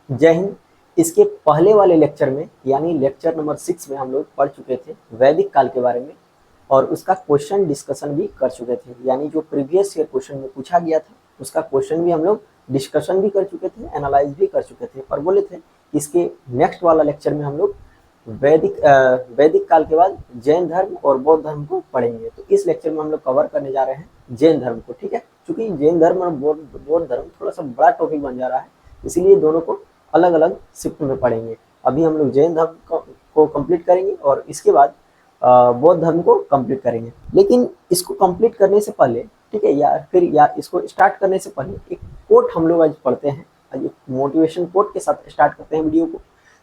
जय हिंद। इसके पहले वाले लेक्चर में यानी लेक्चर नंबर 6 में हम लोग पढ़ चुके थे वैदिक काल के बारे में और उसका क्वेश्चन डिस्कशन भी कर चुके थे। यानी जो प्रीवियस ईयर क्वेश्चन में पूछा गया था उसका क्वेश्चन भी हम लोग डिस्कशन भी कर चुके थे, एनालाइज भी कर चुके थे और बोले थे इसके नेक्स्ट वाला लेक्चर में हम लोग वैदिक काल के बाद जैन धर्म और बौद्ध धर्म को पढ़ेंगे। तो इस लेक्चर में हम लोग कवर करने जा रहे हैं जैन धर्म को। ठीक है, क्योंकि जैन धर्म और बौद्ध धर्म थोड़ा सा बड़ा टॉपिक बन जा रहा है, इसीलिए दोनों को अलग अलग शिफ्ट में पढ़ेंगे। अभी हम लोग जैन धर्म को कंप्लीट करेंगे और इसके बाद बौद्ध धर्म को कंप्लीट करेंगे। लेकिन इसको कंप्लीट करने से पहले, ठीक है, या इसको स्टार्ट करने से पहले एक कोट हम लोग आज पढ़ते हैं। आज एक मोटिवेशन कोट के साथ स्टार्ट करते हैं वीडियो को।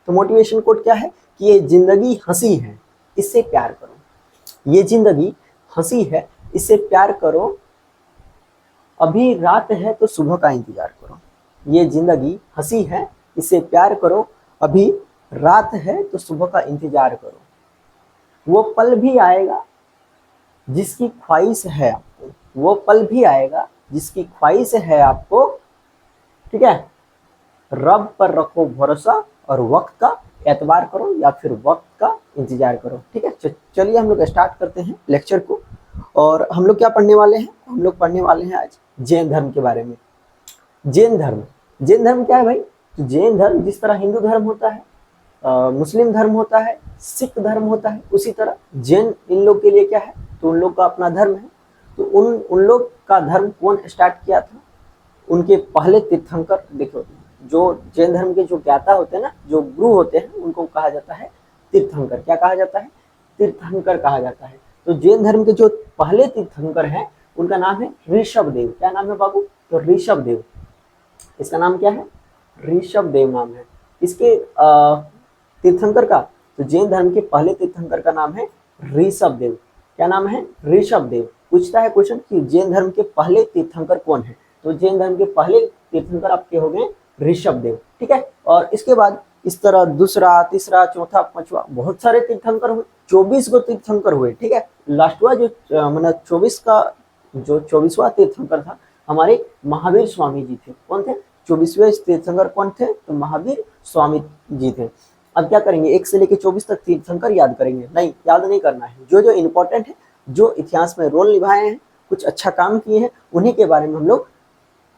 तो मोटिवेशन कोट क्या है कि ये जिंदगी हंसी है, इससे प्यार करो। ये जिंदगी हंसी है, इससे प्यार करो। अभी रात है तो सुबह का इंतजार करो। ये जिंदगी हंसी है, इससे प्यार करो। अभी रात है तो सुबह का इंतजार करो। वो पल भी आएगा जिसकी ख्वाहिश है आपको, वो पल भी आएगा जिसकी ख्वाहिश है आपको। ठीक है, रब पर रखो भरोसा और वक्त का एतबार करो या फिर वक्त का इंतजार करो। ठीक है, चलिए हम लोग स्टार्ट करते हैं लेक्चर को। और हम लोग क्या पढ़ने वाले हैं? हम लोग पढ़ने वाले हैं आज जैन धर्म के बारे में। जैन धर्म क्या है भाई? तो जैन धर्म जिस तरह हिंदू धर्म होता है, मुस्लिम धर्म होता है, सिख धर्म होता है, उसी तरह जैन इन लोग के लिए क्या है? तो उन लोग का अपना धर्म है। तो उन लोग का धर्म कौन स्टार्ट किया था? उनके पहले तीर्थंकर, देखो जो जैन धर्म के जो ज्ञाता होते हैं ना, जो गुरु होते हैं, उनको कहा जाता है तीर्थंकर। क्या कहा जाता है? तीर्थंकर कहा जाता है। तो जैन धर्म के जो पहले तीर्थंकर हैं उनका नाम है ऋषभ देव। क्या नाम है बाबू? तो ऋषभ देव। इसका नाम क्या है? ऋषभ देव नाम है इसके तीर्थंकर का। तो जैन धर्म के पहले तीर्थंकर का नाम है ऋषभ देव। क्या नाम है? ऋषभ देव। पूछता है क्वेश्चन कि जैन धर्म के पहले तीर्थंकर कौन है? तो जैन धर्म के पहले तीर्थंकर आपके हो गए ऋषभ देव। ठीक है, और इसके बाद इस तरह दूसरा, तीसरा, चौथा, पांचवा बहुत सारे तीर्थंकर हुए। 24 गो तीर्थंकर हुए। ठीक है, लास्टवा जो मतलब 24 का जो 24वां तीर्थंकर था हमारे महावीर स्वामी जी थे। कौन थे? 24वें तीर्थंकर कौन थे? तो महावीर स्वामी जी थे। अब क्या करेंगे? 1 से लेकर 24 तक तीर्थंकर याद करेंगे? नहीं, याद नहीं करना है। जो जो इम्पोर्टेंट है, जो इतिहास में रोल निभाए हैं, कुछ अच्छा काम किए हैं, उन्हीं के बारे में हम लोग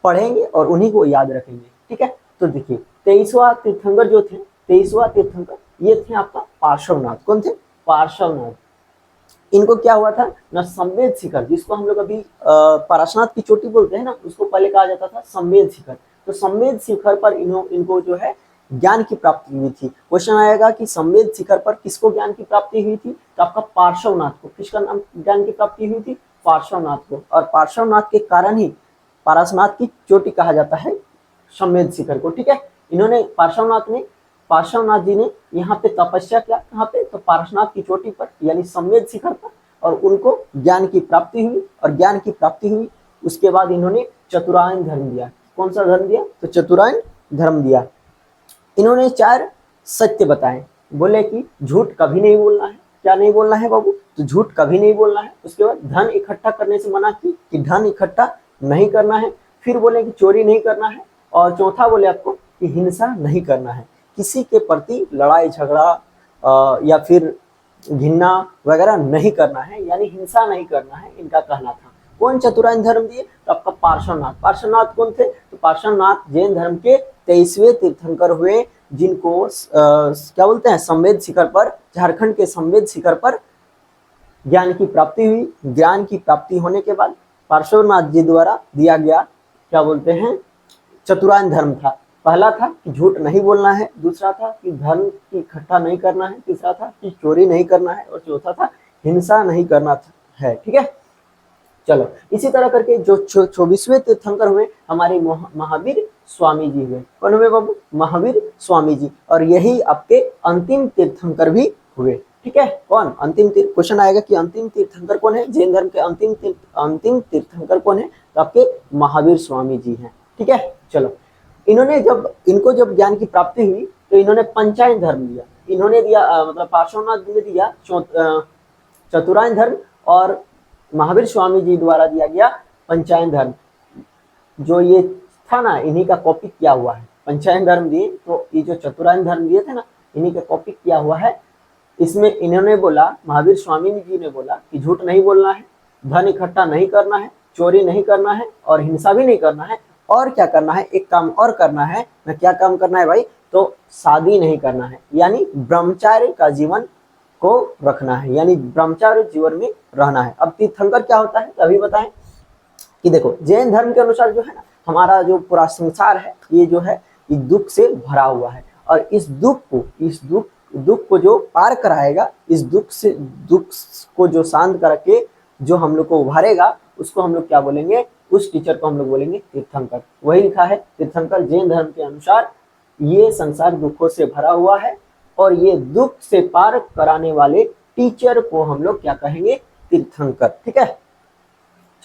पढ़ेंगे और उन्हीं को याद रखेंगे। ठीक है, तो देखिए 23वां तीर्थंकर जो थे, 23वां तीर्थंकर ये थे आपका पार्श्वनाथ। कौन थे? पार्श्वनाथ। इनको क्या हुआ था ना, संवेद शिखर, जिसको हम लोग अभी पार्श्वनाथ की चोटी बोलते हैं ना, उसको पहले कहा जाता था संवेद शिखर। तो संवेद शिखर पर इनको जो है ज्ञान की प्राप्ति हुई थी। क्वेश्चन आएगा कि संवेद शिखर पर किसको ज्ञान की प्राप्ति हुई थी? तो आपका पार्श्वनाथ को। किसका नाम ज्ञान की प्राप्ति हुई थी? पार्श्वनाथ को। और पार्श्वनाथ के कारण ही पार्श्वनाथ की चोटी कहा जाता है संवेद शिखर को। ठीक है, इन्होंने पार्श्वनाथ जी ने यहाँ पे तपस्या किया। कहाँ पे? तो पार्श्वनाथ की चोटी पर यानी संवेद शिखर पर, और उनको ज्ञान की प्राप्ति हुई। और ज्ञान की प्राप्ति हुई उसके बाद इन्होंने चतुरायन धर्म दिया। कौन सा धर्म दिया? तो चतुरायन धर्म दिया। इन्होंने 4 सत्य बताए। बोले कि झूठ कभी नहीं बोलना है। क्या नहीं बोलना है बाबू? तो झूठ कभी नहीं बोलना है। उसके बाद धन इकट्ठा करने से मना की कि धन इकट्ठा नहीं करना है। फिर बोले कि चोरी नहीं करना है। और चौथा बोले आपको कि हिंसा नहीं करना है। किसी के प्रति लड़ाई झगड़ा या फिर घिन्ना वगैरह नहीं करना है, यानी हिंसा नहीं करना है, इनका कहना था। कौन चतुरायन धर्म दिए? तो आपका पार्श्वनाथ। पार्श्वनाथ कौन थे? तो पार्श्वनाथ जैन धर्म के 23वें तीर्थंकर हुए, जिनको क्या बोलते हैं, संवेद शिखर पर, झारखंड के संवेद शिखर पर ज्ञान की प्राप्ति हुई। ज्ञान की प्राप्ति होने के बाद पार्श्वनाथ जी द्वारा दिया गया क्या बोलते हैं, चतुरायन धर्म था। पहला था कि झूठ नहीं बोलना है, दूसरा था कि धन इकट्ठा नहीं करना है, तीसरा था कि चोरी नहीं करना है, और चौथा था हिंसा नहीं करना है। ठीक है, चलो इसी तरह करके जो 24वें तीर्थंकर हुए हमारे महावीर स्वामी जी हुए। कौन हुए बाबू? महावीर स्वामी जी। और यही आपके अंतिम तीर्थंकर भी हुए। ठीक है, कौन अंतिम क्वेश्चन आएगा कि अंतिम तीर्थंकर कौन है? जैन धर्म के अंतिम तीर्थंकर कौन है? तो आपके महावीर स्वामी जी हैं। ठीक है, चलो इनको जब ज्ञान की प्राप्ति हुई तो इन्होंने पंचायन धर्म दिया। इन्होंने दिया मतलब पार्श्वनाथ ने दिया चतुरायन धर्म, और महावीर स्वामी जी द्वारा दिया गया पंचायन धर्म। जो ये था ना, इन्हीं का कॉपी किया हुआ है पंचायन धर्म दिए, तो ये जो चतुरायन धर्म दिए थे ना, इन्हीं का कॉपी किया हुआ है। इसमें इन्होंने बोला, महावीर स्वामी जी ने बोला कि झूठ नहीं बोलना है, धन इकट्ठा नहीं करना है, चोरी नहीं करना है और हिंसा भी नहीं करना है। और क्या करना है, एक काम और करना है। मैं क्या काम करना है भाई, तो शादी नहीं करना है, यानी ब्रह्मचार्य का जीवन को रखना है, यानी ब्रह्मचार्य जीवन में रहना है। अब तीर्थंकर क्या होता है, तो अभी बताएं कि देखो जैन धर्म के अनुसार जो है ना, हमारा जो पूरा संसार है ये जो है ये दुख से भरा हुआ है, और इस दुख को जो पार कराएगा, इस दुख को जो शांत करके जो हम लोग को उभारेगा, उसको हम लोग क्या बोलेंगे, उस टीचर को हम लोग बोलेंगे तीर्थंकर। वही लिखा है तीर्थंकर जैन धर्म के अनुसार ये संसार दुखों से भरा हुआ है, और ये दुख से पार कराने वाले टीचर को हम लोग क्या कहेंगे, तीर्थंकर। ठीक है,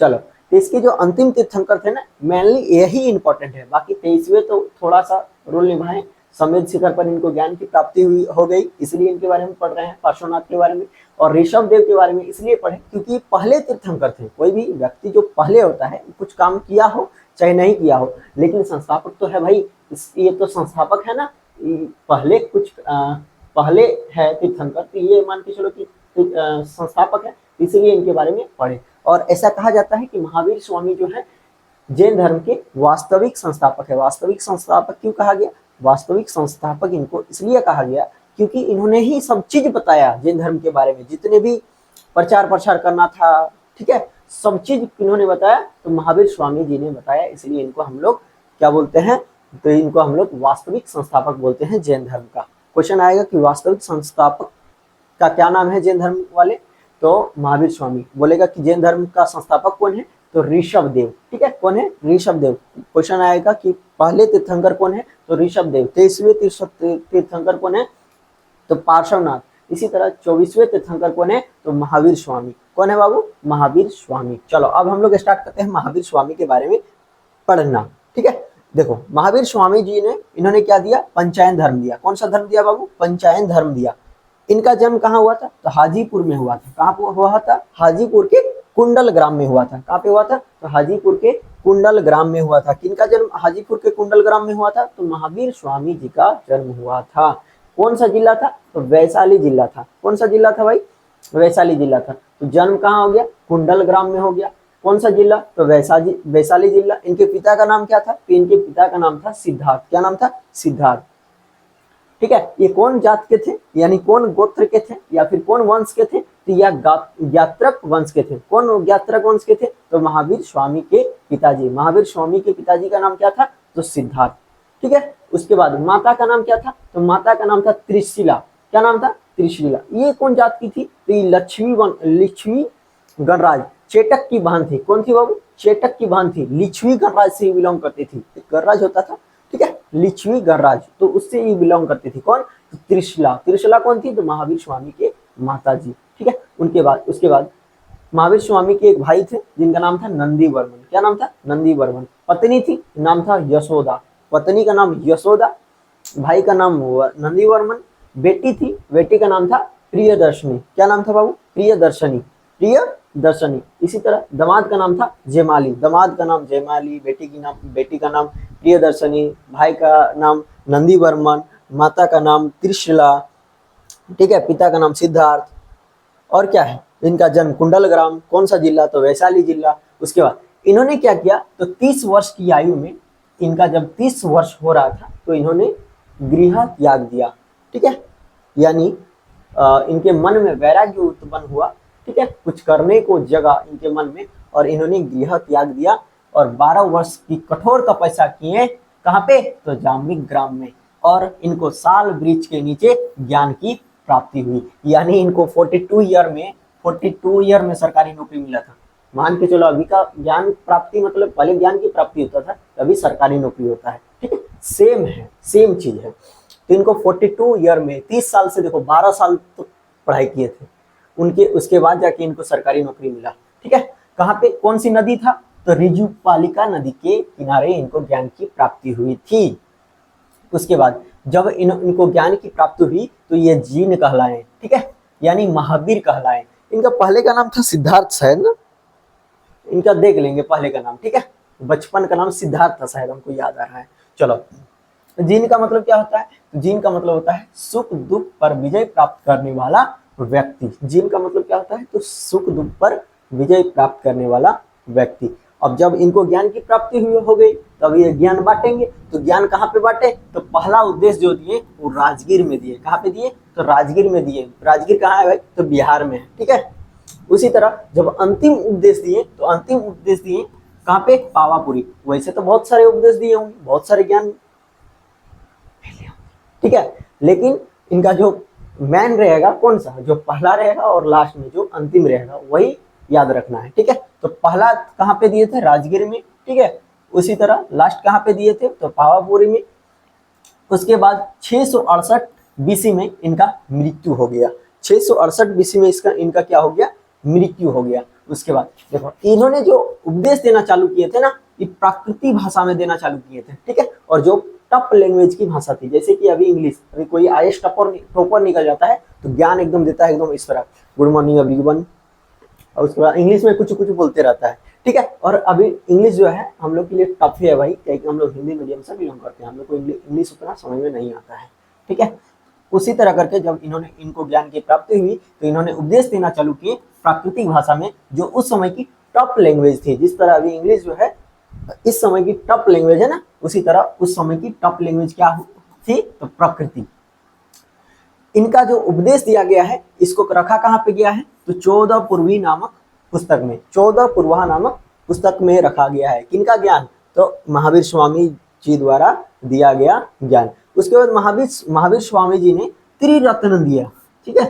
चलो, तो इसके जो अंतिम तीर्थंकर थे ना, मेनली यही इंपॉर्टेंट है। बाकी 23वें तो थोड़ा सा रोल निभाए, समेत शिखर पर इनको ज्ञान की प्राप्ति हुई हो गई, इसलिए इनके बारे में पढ़ रहे हैं। पार्श्वनाथ के बारे में और ऋषभ देव के बारे में इसलिए पढ़े क्योंकि पहले तीर्थंकर थे। कोई भी व्यक्ति जो पहले होता है, कुछ काम किया हो चाहे नहीं किया हो, लेकिन संस्थापक तो है भाई, ये तो संस्थापक है ना, पहले कुछ पहले है तीर्थंकर, तो ये मान के चलो कि संस्थापक है, इसलिए इनके बारे में पढ़े। और ऐसा कहा जाता है कि महावीर स्वामी जो है जैन धर्म के वास्तविक संस्थापक है। वास्तविक संस्थापक क्यों कहा गया, वास्तविक संस्थापक इनको इसलिए कहा गया क्योंकि इन्होंने ही सब चीज बताया जैन धर्म के बारे में, जितने भी प्रचार प्रसार करना था, ठीक है, सब चीज इन्होंने बताया, तो महावीर स्वामी जी ने बताया, इसलिए इनको हम लोग क्या बोलते हैं, तो इनको हम लोग वास्तविक संस्थापक बोलते हैं जैन धर्म का। क्वेश्चन आएगा कि वास्तविक संस्थापक का क्या नाम है जैन धर्म वाले, तो महावीर स्वामी। बोलेगा कि जैन धर्म का संस्थापक कौन है, तो ऋषभ देव। ठीक है, कौन है, ऋषभ देव। क्वेश्चन आएगा कि पहले तीर्थंकर कौन है, तो ऋषभ देव। 23वें तीर्थंकर कौन है, तो पार्श्वनाथ। इसी तरह 24वें तीर्थंकर कौन है, तो महावीर स्वामी। कौन है बाबू, महावीर स्वामी। चलो अब हम लोग स्टार्ट करते हैं महावीर स्वामी के बारे में पढ़ना। ठीक है, देखो महावीर स्वामी जी ने, इन्होंने क्या दिया, पंचायन धर्म दिया। कौन सा धर्म दिया बाबू, पंचायन धर्म दिया। इनका जन्म कहाँ हुआ था, तो हाजीपुर में हुआ था। कहाँ हुआ था, हाजीपुर के कुंडल ग्राम में हुआ था। कहाँ पे हुआ था, तो हाजीपुर के कुंडल ग्राम में हुआ था। किनका जन्म हाजीपुर के कुंडल ग्राम में हुआ था, तो महावीर स्वामी जी का जन्म हुआ था। कौन सा जिला था, तो वैशाली जिला था। कौन सा जिला था भाई, वैशाली जिला था। तो जन्म कहाँ हो गया, कुंडल ग्राम में हो गया। कौन सा जिला, तो वैशाली जिला। इनके पिता का नाम क्या था, तो इनके पिता का नाम था सिद्धार्थ। क्या नाम था, सिद्धार्थ। ठीक है, ये कौन जात के थे, यानी कौन गोत्र के थे, या फिर कौन वंश के थे, तो यह ज्ञात्रक वंश के थे। कौन ज्ञात्रक वंश के थे, तो महावीर स्वामी के पिताजी। महावीर स्वामी के पिताजी का नाम क्या था, तो सिद्धार्थ। ठीक है, उसके बाद माता का नाम क्या था, तो माता का नाम था त्रिशिला। क्या नाम था, त्रिशिला। ये कौन जात की थी, तो ये लिच्छवी गणराज चेटक की बहन थी। कौन थी बाबू, चेटक की बहन थी, लिच्छवी गणराज से बिलोंग करती थी। एक गणराज होता था, ठीक है, लिच्छवी गणराज, तो उससे ये बिलोंग करती थी। कौन, तो त्रिशिला। त्रिशिला कौन थी, तो महावीर स्वामी के माता जी। ठीक है, उसके बाद महावीर स्वामी के एक भाई थे जिनका नाम था नंदी वर्मन। क्या नाम था, नंदी वर्मन। पत्नी थी, नाम था यशोदा। पत्नी का नाम यशोदा, भाई का नाम नंदी वर्मन। बेटी थी, बेटी का नाम था प्रियदर्शनी। क्या नाम था बाबू, प्रियदर्शनी। प्रियदर्शनी। इसी तरह दामाद का नाम था जयमाली। दामाद का नाम जयमाली, बेटी का नाम प्रियदर्शनी, भाई का नाम नंदी वर्मन, माता का नाम त्रिशिला। ठीक है, पिता का नाम सिद्धार्थ। और क्या है, इनका जन्म कुंडल ग्राम। कौन सा जिला, तो वैशाली जिला। उसके बाद इन्होंने क्या किया, तो 30 वर्ष की आयु में, इनका जब 30 वर्ष हो रहा था, तो इन्होंने गृह त्याग दिया। ठीक है, यानी इनके मन में वैराग्य उत्पन्न हुआ। ठीक है, कुछ करने को जगह इनके मन में, और इन्होंने गृह त्याग दिया और 12 वर्ष की कठोर तपस्या किए। कहाँ पे, तो जाम्बिक ग्राम में। और इनको साल वृक्ष के नीचे ज्ञान की प्राप्ति हुई। यानी इनको 42 ईयर में सरकारी नौकरी मिला था। मान के चलो, अभी का ज्ञान प्राप्ति मतलब पहले ज्ञान की प्राप्ति होता था, अभी सरकारी नौकरी होता है। ठीक है, सेम है, सेम चीज है। तो इनको 42 ईयर में 30 साल से देखो 12 साल तो पढ़ाई किए थे उनके, उसके बाद जाके इनको सरकारी नौकरी मिला। ठीक है, कहाँ पे, कौन सी नदी था, तो ऋजुपालिका नदी के किनारे इनको ज्ञान की प्राप्ति हुई थी। उसके बाद जब इनको ज्ञान की प्राप्ति हुई, तो ये जीन कहलाए। ठीक है, यानी महावीर कहलाए। इनका पहले का नाम था सिद्धार्थ शायद ना, इनका देख लेंगे पहले का नाम। ठीक है, बचपन का नाम सिद्धार्थ था शायद, हमको याद आ रहा है। चलो जिन का मतलब क्या होता है? तो जिन का मतलब होता है सुख दुख पर विजय प्राप्त करने वाला व्यक्ति। जिन का मतलब क्या होता है? तो सुख दुख पर विजय प्राप्त करने वाला व्यक्ति। अब जब इनको ज्ञान की प्राप्ति हुई हो गई, तब ये ज्ञान बांटेंगे। तो ज्ञान कहाँ पे बांटे? तो पहला उपदेश जो दिए वो राजगीर में दिए। कहाँ पे दिए? तो राजगीर में दिए। राजगीर कहाँ है भाई? तो बिहार में है, ठीक है। उसी तरह जब अंतिम उपदेश दिए, तो अंतिम उपदेश दिए कहाँ पे? पावापुरी। वैसे तो बहुत सारे उपदेश दिए होंगे, बहुत सारे ज्ञान, ठीक है, लेकिन इनका जो मैन रहेगा कौन सा? जो पहला रहेगा, और लास्ट में जो अंतिम रहेगा वही याद रखना है, ठीक है। तो पहला कहाँ पे दिए थे? राजगीर में, ठीक है। उसी तरह लास्ट कहाँ पे दिए थे? तो पावापुरी में। उसके बाद 668 बीसी में इनका मृत्यु हो गया। 668 बीसी में इसका इनका क्या हो गया? मृत्यु हो गया। उसके बाद देखो इन्होंने जो उपदेश देना चालू किए थे ना, ये प्राकृतिक भाषा में देना चालू किए थे, ठीक है। और जो टफ लैंग्वेज की भाषा थी, जैसे कि अभी इंग्लिश, अभी कोई आईएएस टॉपर निकल जाता है तो ज्ञान एकदम देता है, एकदम इस तरह, गुड मॉर्निंग एवरीवन, और उसके बाद इंग्लिश में कुछ कुछ बोलते रहता है, ठीक है। और अभी इंग्लिश जो है हम लोग के लिए टफ है भाई, क्योंकि हम लोग हिंदी मीडियम से बिलोंग करते हैं, हम लोग को इंग्लिश उतना समझ में नहीं आता है, ठीक है। उसी तरह करके जब इन्होंने इनको ज्ञान की प्राप्ति हुई, तो इन्होंने उपदेश देना चालू किए प्राकृतिक भाषा में, जो उस समय की टॉप लैंग्वेज थी। जिस तरह अभी इंग्लिश जो है इस समय की टॉप लैंग्वेज है ना, उसी तरह उस समय की टॉप लैंग्वेज क्या थी? तो प्रकृति। इनका जो उपदेश दिया गया है, इसको रखा कहाँ पे गया है? तो 14 पूर्वी नामक पुस्तक में, 14 पूर्वा नामक पुस्तक में रखा गया है। किनका ज्ञान? तो महावीर स्वामी जी द्वारा दिया गया ज्ञान। उसके बाद महावीर स्वामी जी ने त्रिरत्न दिया, ठीक है।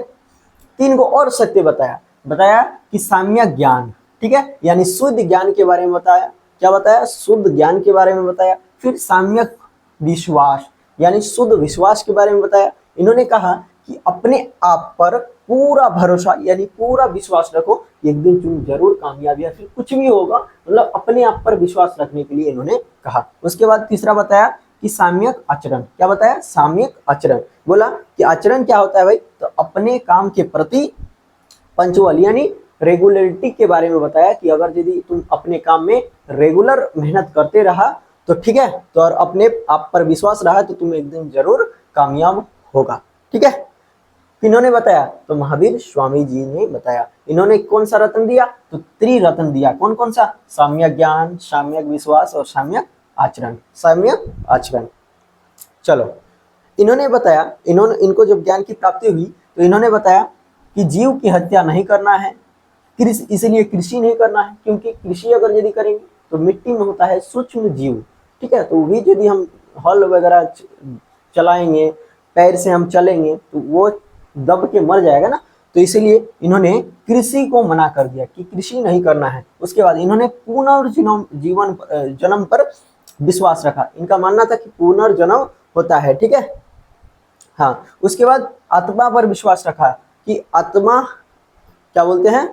3 को और सत्य बताया। बताया कि साम्यक ज्ञान, ठीक है, यानी शुद्ध ज्ञान के बारे में बताया। क्या बताया? शुद्ध ज्ञान के बारे में बताया। फिर साम्यक विश्वास, यानी शुद्ध विश्वास के बारे में बताया। इन्होंने कहा कि अपने आप पर पूरा भरोसा, यानी पूरा विश्वास रखो, एक दिन तुम जरूर कामयाब या फिर कुछ भी होगा, मतलब अपने आप पर विश्वास रखने के लिए इन्होंने कहा। उसके बाद तीसरा बताया कि साम्यक आचरण। क्या बताया? साम्यक आचरण। बोला कि आचरण क्या होता है भाई? तो अपने काम के प्रति पंचुअल, यानी रेगुलरिटी के बारे में बताया कि अगर यदि तुम अपने काम में रेगुलर मेहनत करते रहा तो ठीक है, तो और अपने आप पर विश्वास रहा तो तुम एक दिन जरूर कामयाब होगा, ठीक है। इन्होंने बताया, तो महावीर स्वामी जी ने बताया। इन्होंने कौन सा रत्न दिया? तो त्रिरत्न दिया। कौन कौन सा? साम्यक ज्ञान, साम्यक विश्वास और साम्यक आचरण। साम्यक आचरण। चलो, इन्होंने बताया, इनको जब ज्ञान की प्राप्ति हुई तो इन्होंने बताया कि जीव की हत्या नहीं करना है, इसलिए कृषि नहीं करना है, क्योंकि कृषि अगर यदि करेंगे तो मिट्टी में होता है सूक्ष्म जीव, ठीक है। तो भी यदि हम हल वगैरह चलाएंगे, पैर से हम चलेंगे तो वो दब के मर जाएगा ना, तो इसीलिए इन्होंने कृषि को मना कर दिया कि कृषि नहीं करना है। उसके बाद इन्होंने जन्म पर विश्वास रखा। इनका मानना था कि पुनर्जन्म होता है, ठीक है। हाँ, उसके बाद आत्मा पर विश्वास रखा कि आत्मा, क्या बोलते हैं,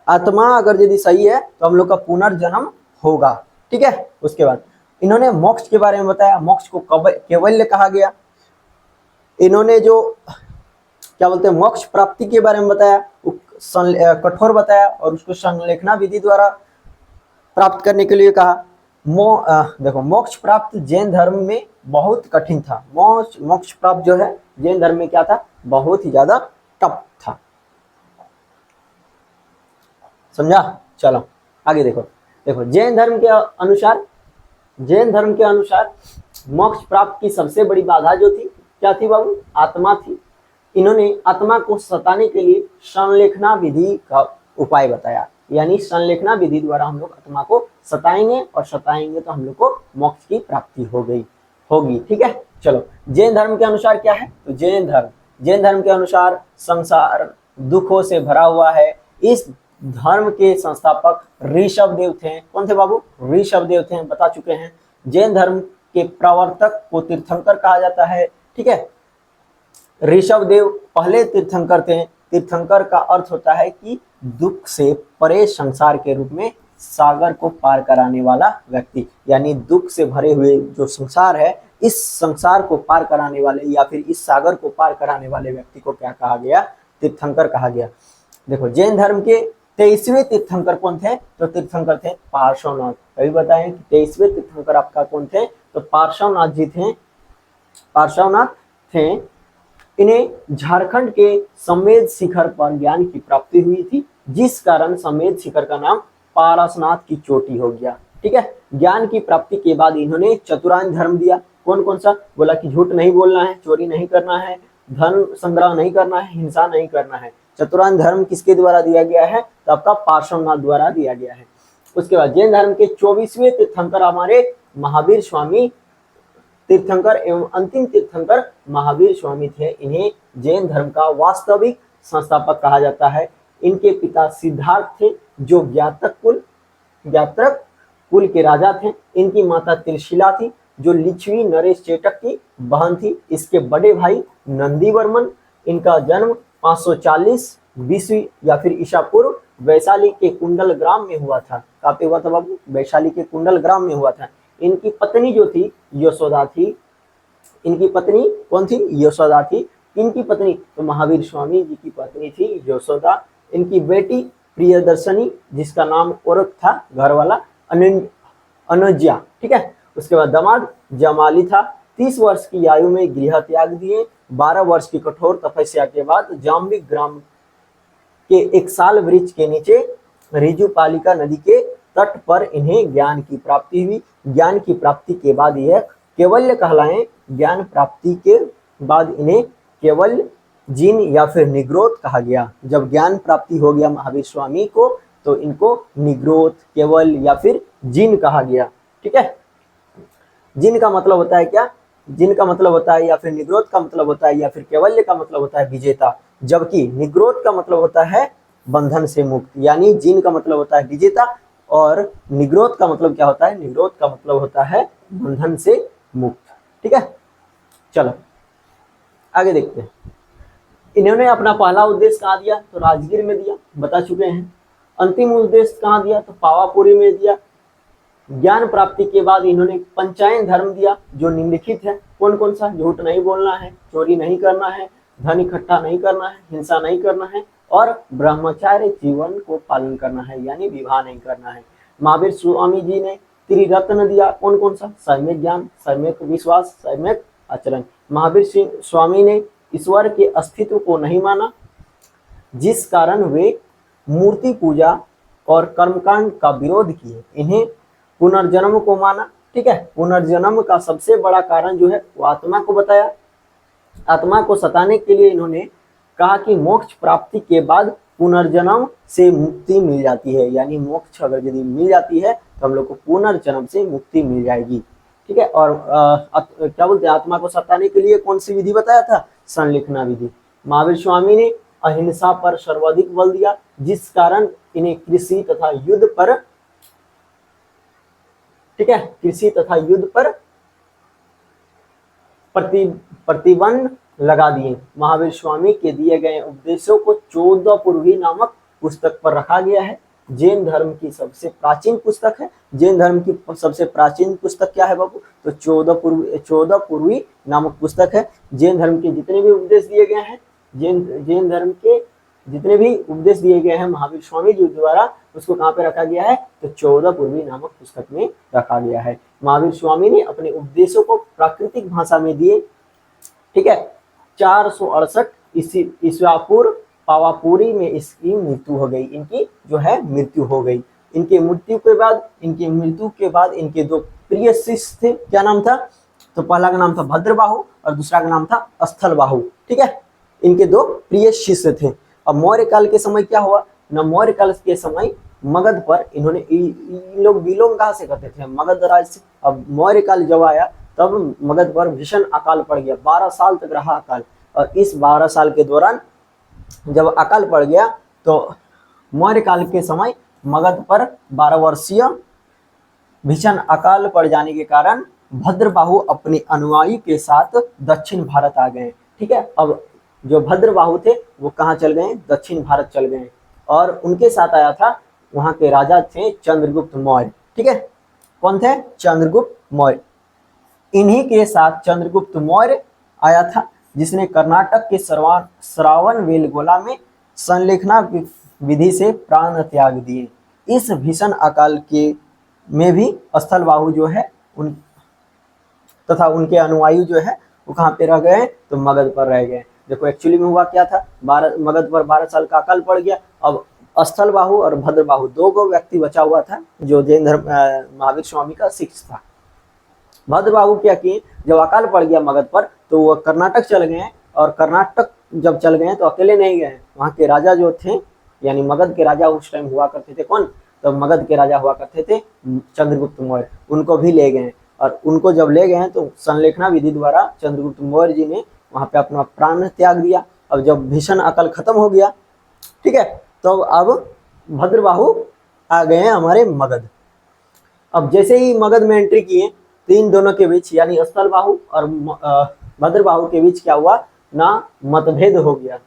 आत्मा अगर यदि सही है तो हम लोग का पुनर्जन्म होगा, ठीक है। उसके बाद इन्होंने मोक्ष के बारे में बताया। मोक्ष को कैवल्य कहा गया। इन्होंने जो क्या बोलते हैं मोक्ष प्राप्ति के बारे में बताया, कठोर बताया और उसको संलेखना विधि द्वारा प्राप्त करने के लिए कहा। देखो, मोक्ष प्राप्त जैन धर्म में बहुत कठिन था। मोक्ष प्राप्त जो है जैन धर्म में क्या था? बहुत ही ज्यादा टफ था। समझा? चलो आगे देखो जैन धर्म के अनुसार मोक्ष प्राप्त की सबसे बड़ी बाधा जो थी, क्या थी बाबू? आत्मा थी। इन्होंने आत्मा को सताने के लिए संलेखना विधि का उपाय बताया, यानी संलेखना विधि द्वारा हम लोग आत्मा को सताएंगे और सताएंगे तो हम लोग को मोक्ष की प्राप्ति होगी, ठीक है। चलो, जैन धर्म के अनुसार क्या है? तो जैन धर्म के अनुसार संसार दुखों से भरा हुआ है। इस धर्म के संस्थापक ऋषभ देव थे। कौन थे बाबू? ऋषभ देव थे, बता चुके हैं। जैन धर्म के प्रवर्तक को तीर्थंकर कहा जाता है, ठीक है। ऋषभ देव पहले तीर्थंकर थे। तीर्थंकर का अर्थ होता है कि दुख से परे संसार के रूप में सागर को पार कराने वाला व्यक्ति, यानी दुख से भरे हुए जो संसार है, इस संसार को पार कराने वाले या फिर इस सागर को पार कराने वाले व्यक्ति को क्या कहा गया? तीर्थंकर कहा गया। देखो, जैन धर्म के 23वें तीर्थंकर कौन थे? तो तीर्थंकर थे पार्श्वनाथ। कभी बताएं कि 23वें तीर्थंकर आपका कौन थे? तो पार्श्वनाथ जी थे। पार्श्वनाथ थे। इन्हें झारखंड के समेध शिखर पर ज्ञान की प्राप्ति हुई थी, जिस कारण समेध शिखर का नाम पारसनाथ की चोटी हो गया। ठीक है, ज्ञान की प्राप्ति के बाद इन्होंने चतुरांग धर्म दिया। कौन कौन सा? बोला कि झूठ नहीं बोलना है, चोरी नहीं करना है, धन संग्रह नहीं करना है, हिंसा नहीं करना है। चतुरांग धर्म किसके द्वारा दिया गया है? तो आपका पार्श्वनाथ द्वारा दिया गया है। उसके बाद जैन धर्म के 24वें तीर्थंकर हमारे महावीर स्वामी तीर्थंकर एवं अंतिम तीर्थंकर महावीर स्वामी थे। इन्हें जैन धर्म का वास्तविक संस्थापक कहा जाता है। इनके पिता सिद्धार्थ थे, जो ज्ञातक कुल के राजा थे। इनकी माता त्रिशिला थी, जो लिच्छवी नरेश चेटक की बहन थी। इसके बड़े भाई नंदीवर्मन, इनका जन्म 540 बीसवीं या फिर ईसा पूर्व वैशाली के कुंडल ग्राम में हुआ था। कहाँ पे हुआ था बाबू? वैशाली के कुंडल ग्राम में हुआ था। इनकी पत्नी जो थी यशोदा थी। इनकी पत्नी कौन थी? यशोदा थी। इनकी पत्नी तो महावीर स्वामी जी की पत्नी थी यशोदा। इनकी बेटी प्रियदर्शनी, जिसका नाम औरत था घर वाला अनुज्या। ठीक है, उसके बाद दामाद जमाली था। 30 वर्ष की आयु में गृह त्याग दिए। 12 वर्ष की कठोर तपस्या के बाद जाम्बी ग्राम के एक साल वृक्ष के नीचे रिजुपालिका नदी के तट पर इन्हें ज्ञान की प्राप्ति हुई। ज्ञान की प्राप्ति के बाद यह केवल्य कहलाए। ज्ञान प्राप्ति के बाद इन्हें केवल जिन या फिर निग्रोध कहा गया। जब ज्ञान प्राप्ति हो गया महावीर स्वामी को, तो इनको निग्रोध, केवल या फिर जिन कहा गया। ठीक है, जिन का मतलब होता है क्या? जिन का मतलब होता है या फिर निग्रोध का मतलब होता है या फिर केवल्य का मतलब होता है विजेता, जबकि निग्रोध का मतलब होता है बंधन से मुक्त। यानी जिन का मतलब होता है विजेता और निग्रोध का मतलब क्या होता है? निग्रोध का मतलब होता है बंधन से मुक्त। ठीक है, चलो आगे देखते हैं। इन्होंने अपना पहला उद्देश्य कहाँ दिया? तो राजगीर में दिया, बता चुके हैं। अंतिम उद्देश्य कहाँ दिया? तो पावापुरी में दिया। ज्ञान प्राप्ति के बाद इन्होंने पंचायन धर्म दिया, जो निम्नलिखित है। कौन कौन सा? झूठ नहीं बोलना है, चोरी नहीं करना है, धन इकट्ठा नहीं करना है, हिंसा नहीं करना है और ब्रह्मचार्य जीवन को पालन करना है, यानी विवाह नहीं करना है। महावीर स्वामी जी ने त्रिरत्न दिया। कौन कौन सा? सम्यक ज्ञान, सम्यक विश्वास, सम्यक आचरण। महावीर स्वामी ने ईश्वर के अस्तित्व को नहीं माना, जिस कारण वे मूर्ति पूजा और कर्मकांड का विरोध किए। इन्हें पुनर्जन्म को माना। ठीक है, पुनर्जन्म का सबसे बड़ा कारण जो है वो आत्मा को बताया। आत्मा को सताने के लिए इन्होंने कहा कि मोक्ष प्राप्ति के बाद पुनर्जन्म से मुक्ति मिल जाती है, यानी मोक्ष अगर यदि मिल जाती है तो हम लोग को पुनर्जन्म से मुक्ति मिल जाएगी। ठीक है, और क्या बोलते हैं, आत्मा को सताने के लिए कौन सी विधि बताया था? संलिखना विधि। महावीर स्वामी ने अहिंसा पर सर्वाधिक बल दिया, जिस कारण इन्हें कृषि तथा युद्ध पर, ठीक है, कृषि तथा युद्ध पर प्रतिबंध लगा दिए। महावीर स्वामी के दिए गए उपदेशों को 14 पूर्वी नामक पुस्तक पर रखा गया है। जैन धर्म की सबसे प्राचीन पुस्तक है। जैन धर्म की सबसे प्राचीन पुस्तक क्या है बाबू? तो 14 पूर्वी नामक पुस्तक है। जैन धर्म के जितने भी उपदेश दिए गए हैं, जैन धर्म के जितने भी उपदेश दिए गए हैं महावीर स्वामी जी द्वारा, उसको कहाँ पे रखा गया है? तो 14 पूर्वी नामक पुस्तक में रखा गया है। महावीर स्वामी ने अपने उपदेशों को प्राकृतिक भाषा में दिए। ठीक है, 468 ईस्वी पूर्व पावापुरी में इसकी मृत्यु हो गई। इनकी जो है मृत्यु हो गई। इनके मृत्यु के बाद इनके दो प्रिय शिष्य थे। क्या नाम था? तो पहला का नाम था भद्रबाहु और दूसरा का नाम था स्थलबाहु। ठीक है, इनके दो प्रिय शिष्य थे। अब मौर्य काल के समय क्या हुआ ना? मौर्य काल के समय मगध पर इन्होंने, इन लोग बिलोंग कहाँ से करते थे? मगध राज से। अब मौर्य काल जब आया तब मगध पर भीषण अकाल पड़ गया। 12 साल तक रहा अकाल, और इस 12 साल के दौरान जब अकाल पड़ गया तो मौर्य काल के समय मगध पर 12 वर्षीय भीषण अकाल पड़ जाने के कारण भद्रबाहु अपने अनुयायी के साथ दक्षिण भारत आ गए। ठीक है, अब जो भद्रबाहु थे वो कहाँ चल गए? दक्षिण भारत चल गए, और उनके साथ आया था वहां के राजा थे चंद्रगुप्त मौर्य। ठीक है, कौन थे? चंद्रगुप्त मौर्य। इन्हीं के साथ चंद्रगुप्त मौर्य आया था, जिसने कर्नाटक के श्रावणबेलगोला में संलेखना विधि से प्राण त्याग दिए। इस भीषण अकाल के में भी स्थलबाहु जो है तथा उनके अनुयायी जो है वो कहाँ पे रह गए हैं, तो मगध पर रह गए। देखो एक्चुअली में हुआ क्या था, मगध पर 12 साल का अकाल पड़ गया। अब स्थलबाहु और भद्रबाहु दो को व्यक्ति बचा हुआ था, जो जैन धर्म महावीर स्वामी का शिष्य था। भद्रबाहु क्या किए, जब अकाल पड़ गया मगध पर तो वो कर्नाटक चल गए, और कर्नाटक जब चल गए तो अकेले नहीं गए, वहाँ के राजा जो थे, यानी मगध के राजा उस टाइम हुआ करते थे कौन, तो मगध के राजा हुआ करते थे चंद्रगुप्त मौर्य, उनको भी ले गए। और उनको जब ले गए तो संलेखना विधि द्वारा चंद्रगुप्त मौर्य जी ने वहाँ पे अपना प्राण त्याग दिया। अब जब भीषण अकाल खत्म हो गया, ठीक है, तो अब भद्रबाहु आ गए हैं हमारे मगध। अब जैसे ही मगध में एंट्री किए तो इन दोनों के बीच यानी स्थलबाहु और भद्रबाहु के बीच क्या हुआ ना, मतभेद हो गया।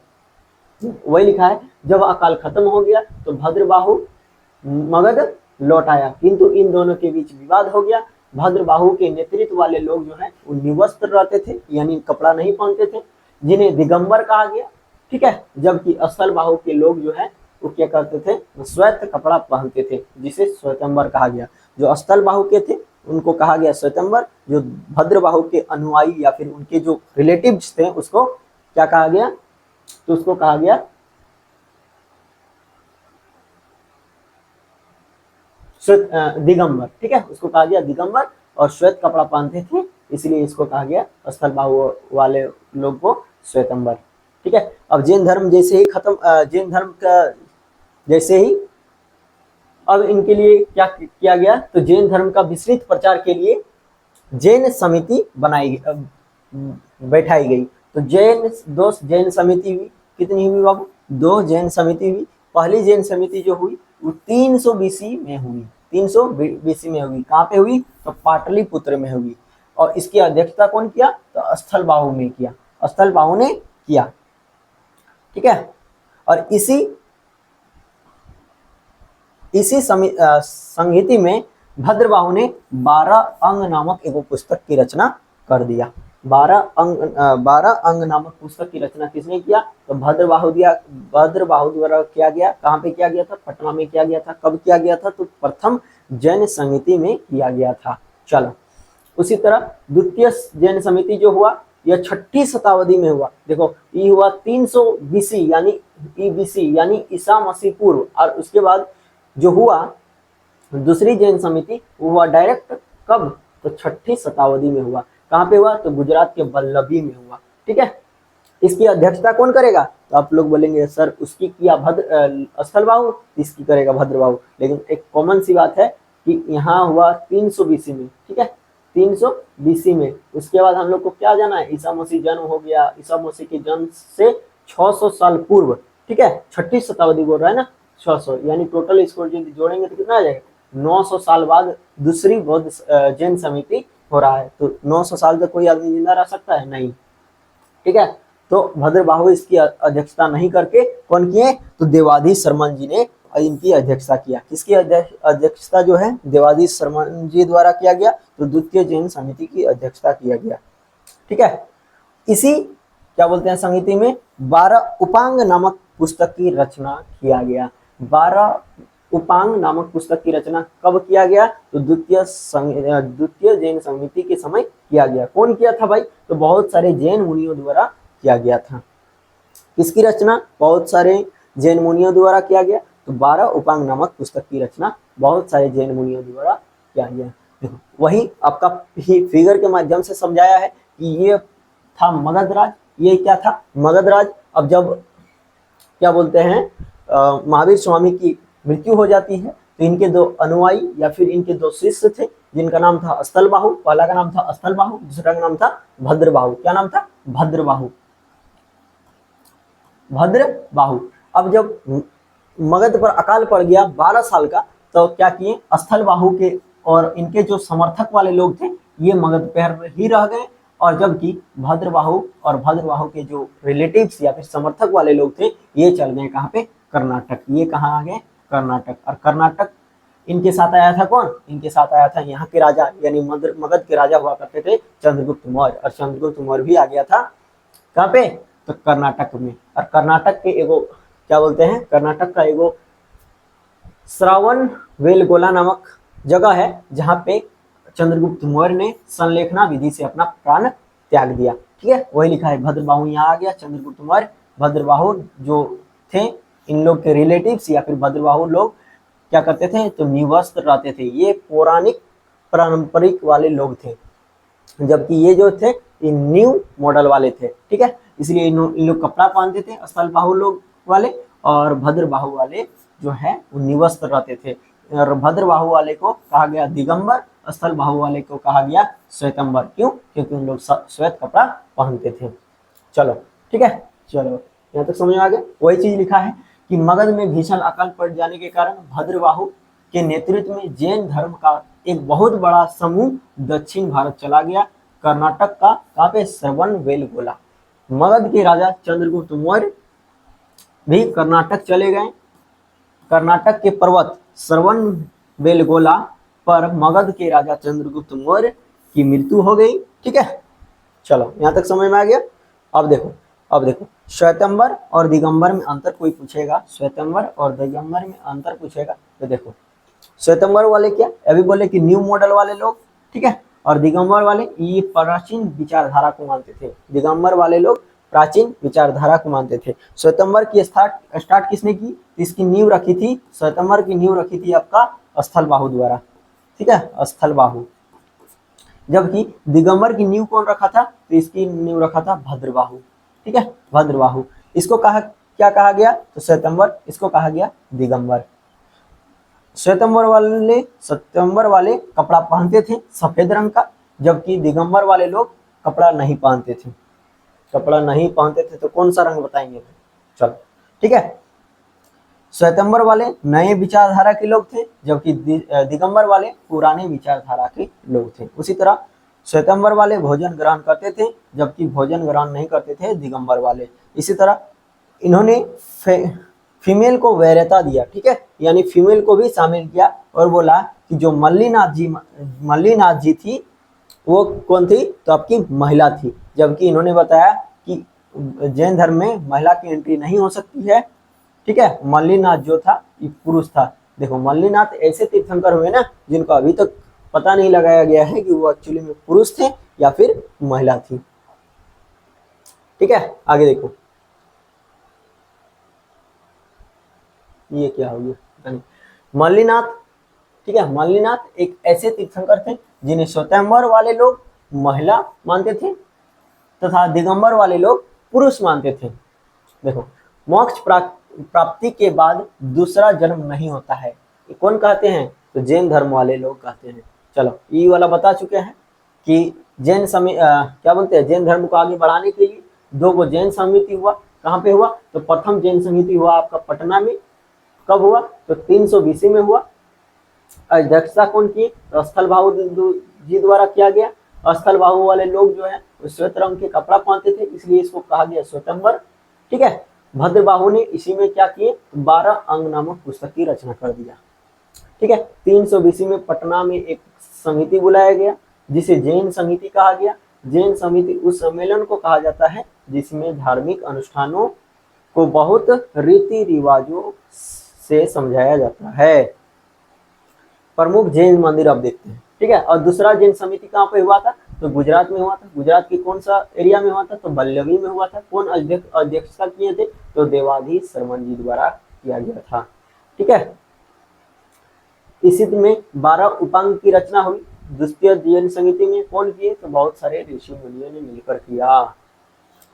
वही लिखा है, जब अकाल खत्म हो गया तो भद्रबाहु मगध लौट आया, किंतु इन दोनों के बीच विवाद हो गया। भद्रबाहु के नेतृत्व वाले लोग जो है वो निवस्त्र रहते थे, यानी कपड़ा नहीं पहनते थे, जिन्हें दिगंबर कहा गया, ठीक है। जबकि स्थलबाहु के लोग जो है वो क्या करते थे, श्वेत कपड़ा पहनते थे, जिसे श्वेतंबर कहा गया। जो स्थलबाहु के थे उनको कहा गया श्वेतंबर, जो भद्रबाहु के अनुयायी या फिर उनके जो रिलेटिव्स थे उसको क्या कहा गया, तो उसको कहा गया श्वेत दिगंबर, ठीक है, उसको कहा गया दिगंबर। और श्वेत कपड़ा पहनते थे इसलिए इसको कहा गया स्थलबाहु वाले लोग को श्वेतंबर, ठीक है। अब जैन धर्म जैसे ही खत्म, जैन धर्म का जैसे ही अब इनके लिए क्या किया गया, तो जैन धर्म का विस्तृत प्रचार के लिए जैन समिति बैठाई गई। तो जैन समिति हुई, कितनी हुई बाबू, 2 जैन समिति हुई। पहली जैन समिति जो हुई वो 300 बीसी में हुई, 300 बीसी में हुई। कहाँ पे हुई, तो पाटलिपुत्र में हुई। और इसकी अध्यक्षता कौन किया, तो स्थलबाहु ने किया, स्थलबाहु ने किया, ठीक है। और इसी संहिति में भद्रबाहु ने 12 अंग नामक एक पुस्तक की रचना कर दिया। 12 अंग नामक पुस्तक की रचना किसने किया, तो भद्रबाहु द्वारा किया गया। कहाँ पे किया गया था, पटना में किया गया था। कब किया गया था, तो प्रथम जैन समिति में किया गया था। चलो, उसी तरह द्वितीय जैन समिति जो हुआ यह 6ठी शताब्दी में हुआ। देखो ये हुआ 300 बीसी यानी ईसा मसीह पूर्व। और उसके बाद जो हुआ दूसरी जैन समिति वो हुआ डायरेक्ट कब, तो 6ठी शताब्दी में हुआ। कहाँ पे हुआ, तो गुजरात के वल्लभी में हुआ, ठीक है। इसकी अध्यक्षता कौन करेगा, तो आप लोग बोलेंगे सर उसकी किया स्थलबाहु, इसकी करेगा भद्रबाहु। लेकिन एक कॉमन सी बात है कि यहाँ हुआ 300 बीसी में, ठीक है, 300 बीसी में। उसके बाद हम लोग को क्या जाना है, ईसा मसीह जन्म हो गया। ईसा मसीह के जन्म से 600 साल पूर्व, ठीक है, 6ठी शताब्दी बोल रहा है ना, 600 यानी टोटल इसको जोड़ेंगे तो कितना आ जाएगा, 900 साल बाद दूसरी बौद्ध जैन समिति हो रहा है। तो 900 साल तक कोई आदमी जिंदा रह सकता है, नहीं, ठीक है। तो भद्रबाहु इसकी अध्यक्षता नहीं करके कौन किए, तो देवाधीश शर्मन जी ने इनकी अध्यक्षता किया। किसकी अध्यक्षता जो है, देवाधीश शर्मन जी द्वारा किया गया। तो द्वितीय जैन समिति की अध्यक्षता किया गया, ठीक है। इसी क्या बोलते हैं समिति में 12 उपांग नामक पुस्तक की रचना किया गया। 12 उपांग नामक पुस्तक की रचना कब किया गया, तो द्वितीय जैन समिति के समय किया गया। कौन किया था भाई, तो बहुत सारे जैन मुनियों द्वारा किया गया था। किसकी रचना, बहुत सारे जैन मुनियों द्वारा किया गया। तो 12 उपांग नामक पुस्तक की रचना बहुत सारे जैन मुनियों द्वारा किया गया। वही आपका फिगर के माध्यम से समझाया है कि ये था मगध राज, ये क्या था, मगध राज। अब जब क्या बोलते हैं महावीर स्वामी की मृत्यु हो जाती है तो इनके 2 अनुयायी या फिर इनके 2 शिष्य थे, जिनका नाम था स्थलबाहु। पहला का नाम था स्थलबाहु, दूसरा का नाम था भद्रबाहु। क्या नाम था, भद्रबाहु। अब जब मगध पर अकाल पड़ गया 12 साल का, तो क्या किए, स्थलबाहु के और इनके जो समर्थक वाले लोग थे ये मगध पर ही रह गए। और जबकि भद्रबाहु के जो रिलेटिव्स या फिर समर्थक वाले लोग थे ये चल गए कहाँ पे, कर्नाटक। ये कहाँ आ गए, कर्नाटक। और कर्नाटक इनके साथ आया था कौन, इनके साथ आया था यहाँ के राजा यानी मगध के राजा हुआ करते थे चंद्रगुप्त मौर्य। और चंद्रगुप्त मौर्य भी आ गया था कहाँ पे, तो कर्नाटक में। और कर्नाटक के एगो क्या बोलते हैं, कर्नाटक का एगो श्रावण वेलगोला नामक जगह है जहाँ पे चंद्रगुप्त मौर्य ने संलेखना विधि से अपना प्राण त्याग दिया। ठीक है, वही लिखा है भद्रबाहु यहाँ आ गया, चंद्रगुप्त मौर्य भद्रबाहु जो थे इन लोग के रिलेटिव्स या फिर भद्रबाहु लोग क्या करते थे तो निवस्त्र रहते थे, ये पौराणिक पारंपरिक वाले लोग थे, जबकि ये जो थे ये न्यू मॉडल वाले थे, ठीक है, इसलिए इन लोग कपड़ा पहनते थे स्थलबाहु लोग वाले, और भद्रबाहु वाले जो है वो निवस्त्र रहते थे, और भद्रबाहु वाले को कहा गया दिगंबर, स्थलबाहु वाले को कहा गया श्वेतंबर, क्यों, क्योंकि उन लोग श्वेत कपड़ा पहनते थे। चलो ठीक है, चलो यहाँ तक समझ में आ गया। वही चीज लिखा है कि मगध में भीषण अकाल पड़ जाने के कारण भद्रबाहु के नेतृत्व में जैन धर्म का एक बहुत बड़ा समूह दक्षिण भारत चला गया, कर्नाटक का कहाँ पे श्रवणबेलगोला। मगध के राजा चंद्रगुप्त मौर्य भी कर्नाटक चले गए, कर्नाटक के पर्वत श्रवणबेलगोला पर मगध के राजा चंद्रगुप्त मौर्य की मृत्यु हो गई, ठीक है। चलो यहाँ तक समझ में आ गया। अब देखो श्वेतंबर और दिगंबर में अंतर कोई पूछेगा, श्वेतंबर और दिगंबर में अंतर पूछेगा तो देखो श्वेतंबर वाले क्या अभी बोले कि न्यू मॉडल वाले लोग, ठीक है, और दिगंबर वाले ये प्राचीन विचारधारा को मानते थे, दिगंबर वाले लोग प्राचीन विचारधारा को मानते थे। श्वेतंबर की स्टार्ट किसने की, इसकी नींव रखी थी, श्वेतंबर की नींव रखी थी आपका स्थलबाहु द्वारा, ठीक है, स्थलबाहु, जबकि दिगंबर की नींव कौन रखा था, तो इसकी नींव रखा था भद्रबाहु, ठीक है, भद्रबाहु। इसको क्या कहा गया तो श्वेतंबर, इसको कहा गया दिगंबर। श्वेतंबर वाले कपड़ा पहनते थे सफेद रंग का, जबकि दिगंबर वाले लोग कपड़ा नहीं पहनते थे, कपड़ा नहीं पहनते थे, तो कौन सा रंग बताएंगे, चलो ठीक है। श्वेतंबर वाले नए विचारधारा के लोग थे, जबकि दिगंबर वाले पुराने विचारधारा के लोग थे। उसी तरह श्वेतंबर वाले भोजन ग्रहण करते थे, जबकि भोजन ग्रहण नहीं करते थे दिगंबर वाले। इसी तरह इन्होंने फीमेल को वैधता दिया, ठीक है, यानी फीमेल को भी शामिल किया और बोला कि जो मल्लीनाथ जी थी वो कौन थी, तो आपकी महिला थी, जबकि इन्होंने बताया कि जैन धर्म में महिला की एंट्री नहीं हो सकती है, ठीक है। मल्लीनाथ जो था ये पुरुष था। देखो मल्लीनाथ ऐसे तीर्थंकर हुए ना जिनको अभी तक पता नहीं लगाया गया है कि वो एक्चुअली में पुरुष थे या फिर महिला थी, ठीक है। आगे देखो ये क्या हो गया, मल्लीनाथ, ठीक है, मल्लीनाथ एक ऐसे तीर्थंकर थे जिन्हें श्वेतंबर वाले लोग महिला मानते थे तथा दिगंबर वाले लोग पुरुष मानते थे। देखो मोक्ष प्राप्ति के बाद दूसरा जन्म नहीं होता है, ये कौन कहते हैं, तो जैन धर्म वाले लोग कहते हैं। चलो ये वाला बता चुके हैं कि जैन क्या बोलते हैं, जैन धर्म को आगे बढ़ाने के लिए दो गो जैन समिति हुआ, कहाँ पे हुआ, तो प्रथम जैन समिति हुआ आपका पटना में, कब हुआ, तो 300 BC में हुआ। अध्यक्षता कौन की, तो स्थलबाहु जी द्वारा किया गया। स्थलबाहु वाले लोग जो है श्वेत रंग के कपड़ा पहनते थे, इसलिए इसको कहा गया श्वेतंबर, ठीक है। भद्रबाहु ने इसी में क्या किए, 12 अंग नामक पुस्तक की रचना कर दिया, ठीक है। 300 BC में पटना में एक समिति बुलाया गया जिसे जैन समिति कहा गया। जैन समिति उस सम्मेलन को कहा जाता है जिसमें धार्मिक अनुष्ठानों को बहुत रीति रिवाजों से समझाया जाता है। प्रमुख जैन मंदिर अब देखते हैं, ठीक है। और दूसरा जैन समिति कहाँ पे हुआ था, तो गुजरात में हुआ था। गुजरात के कौन सा एरिया में हुआ था, तो बल्लवी में हुआ था। कौन अध्यक्षता किए थे, तो देवाधीश शर्मन जी द्वारा किया गया था, ठीक है। इसी में 12 उपांग की रचना हुई। द्वितीय जैन समिति में कौन किए, तो बहुत सारे ऋषि मुनियों ने मिलकर किया।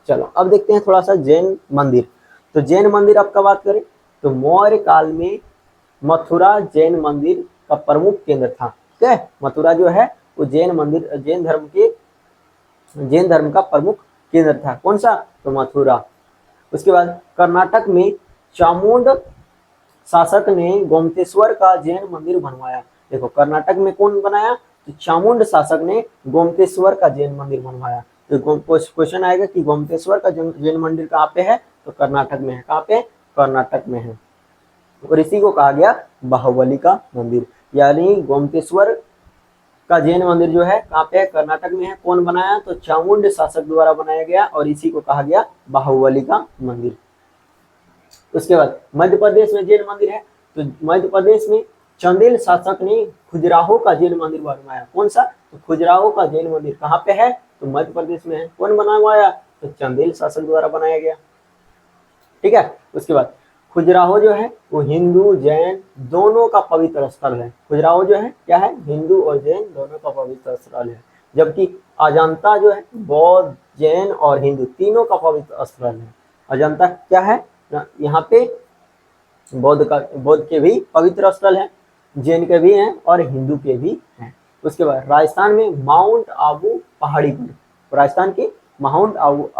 चलो अब देखते हैं थोड़ा सा जैन मंदिर। तो जैन मंदिर आपका बात करें तो मौर्य काल में मथुरा जैन मंदिर का प्रमुख केंद्र था, ठीक है। मथुरा जो है वो जैन मंदिर, जैन धर्म का प्रमुख केंद्र था। कौन सा, तो मथुरा। उसके बाद कर्नाटक में चामुंड शासक ने गोमतेश्वर का जैन मंदिर बनवाया। देखो कर्नाटक में कौन बनाया, तो चामुंड शासक ने गोमतेश्वर का जैन मंदिर बनवाया। तो क्वेश्चन आएगा कि गोमतेश्वर का जैन मंदिर कहाँ पे है, तो कर्नाटक में है। कहाँ पे, कर्नाटक में है। और इसी को कहा गया बाहुबली का मंदिर, यानी गोमतेश्वर का जैन मंदिर जो है कहाँ पे है, कर्नाटक में है। कौन बनाया, तो चामुंड शासक द्वारा बनाया गया और इसी को कहा गया बाहुबली का मंदिर। उसके बाद मध्य प्रदेश में जैन मंदिर है, तो मध्य प्रदेश में चंदेल शासक ने खजुराहो का जैन मंदिर बनवाया। कौन सा, तो खजुराहो का जैन मंदिर कहाँ पे है, तो मध्य प्रदेश में है। कौन बनवाया? तो चंदेल शासक द्वारा बनाया गया। ठीक है। उसके बाद खजुराहो जो है वो हिंदू जैन दोनों का पवित्र स्थल है। खजुराहो जो है क्या है? हिंदू और जैन दोनों का पवित्र स्थल है। जबकि अजंता जो है बौद्ध जैन और हिंदू तीनों का पवित्र स्थल है। अजंता क्या है? यहाँ पे बौद्ध के भी पवित्र स्थल है, जैन के भी हैं और हिंदू के भी हैं। उसके बाद राजस्थान में माउंट आबू पहाड़ी पर, राजस्थान की माउंट आबू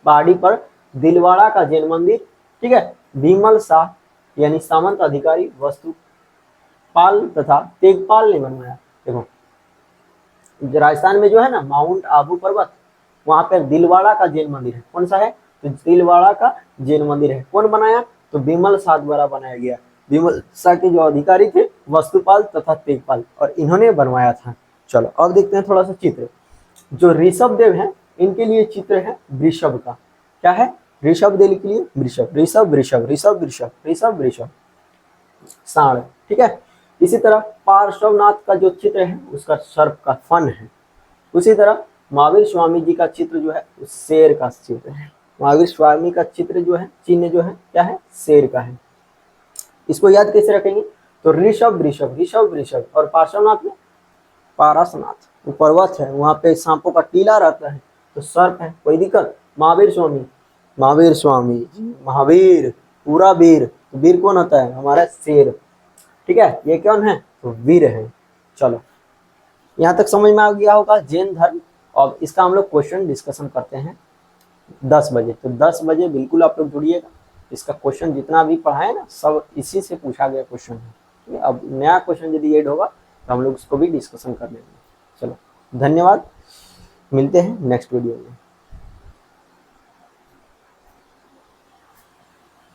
पहाड़ी पर दिलवाड़ा का जैन मंदिर, ठीक है, भीमल शाह यानी सामंत अधिकारी वस्तुपाल तथा तेगपाल ने बनवाया। देखो राजस्थान में जो है ना माउंट आबू पर्वत, वहां पर दिलवाड़ा का जैन मंदिर है। कौन सा है? तो दिलवाड़ा का जैन मंदिर है। कौन बनाया? तो भीमल शाह द्वारा बनाया गया। भीमल शाह के जो अधिकारी थे वस्तुपाल तथा तेगपाल, और इन्होंने बनवाया था। चलो अब देखते हैं थोड़ा सा चित्र। जो ऋषभ देव है इनके लिए चित्र है वृषभ का। क्या है? ऋषभ देव के लिए वृषभ, ऋषभ वृषभ, ऋषभ वृषभ, ऋषभ वृषभ, साण। ठीक है। इसी तरह पार्श्वनाथ का जो चित्र है उसका सर्प का फन है। उसी तरह महावीर स्वामी जी का चित्र जो है शेर का चित्र है। महावीर स्वामी का चित्र जो है चिन्ह जो है क्या है? शेर का है। इसको याद कैसे रखेंगे? तो ऋषभ वृषभ, ऋषभ वृषभ, और पार्श्वनाथ में पारासनाथ, वो पर्वत है, वहां पे सांपों का टीला रहता है, तो सर्प है। कोई दिक्कत? महावीर स्वामी, महावीर स्वामी जी, महावीर पूरा वीर, तो वीर कौन होता है? हमारा शेर। ठीक है। ये कौन है? तो वीर है। चलो यहाँ तक समझ में आ गया होगा जैन धर्म। और इसका हम लोग क्वेश्चन डिस्कशन करते हैं 10 बजे। तो 10 बजे बिल्कुल आप लोग जुड़िएगा। इसका क्वेश्चन जितना भी पढ़ा है ना सब इसी से पूछा गया क्वेश्चन है। ठीक है। अब नया क्वेश्चन यदि ऐड होगा तो हम लोग उसको भी डिस्कशन कर लेंगे। चलो धन्यवाद, मिलते हैं नेक्स्ट वीडियो में।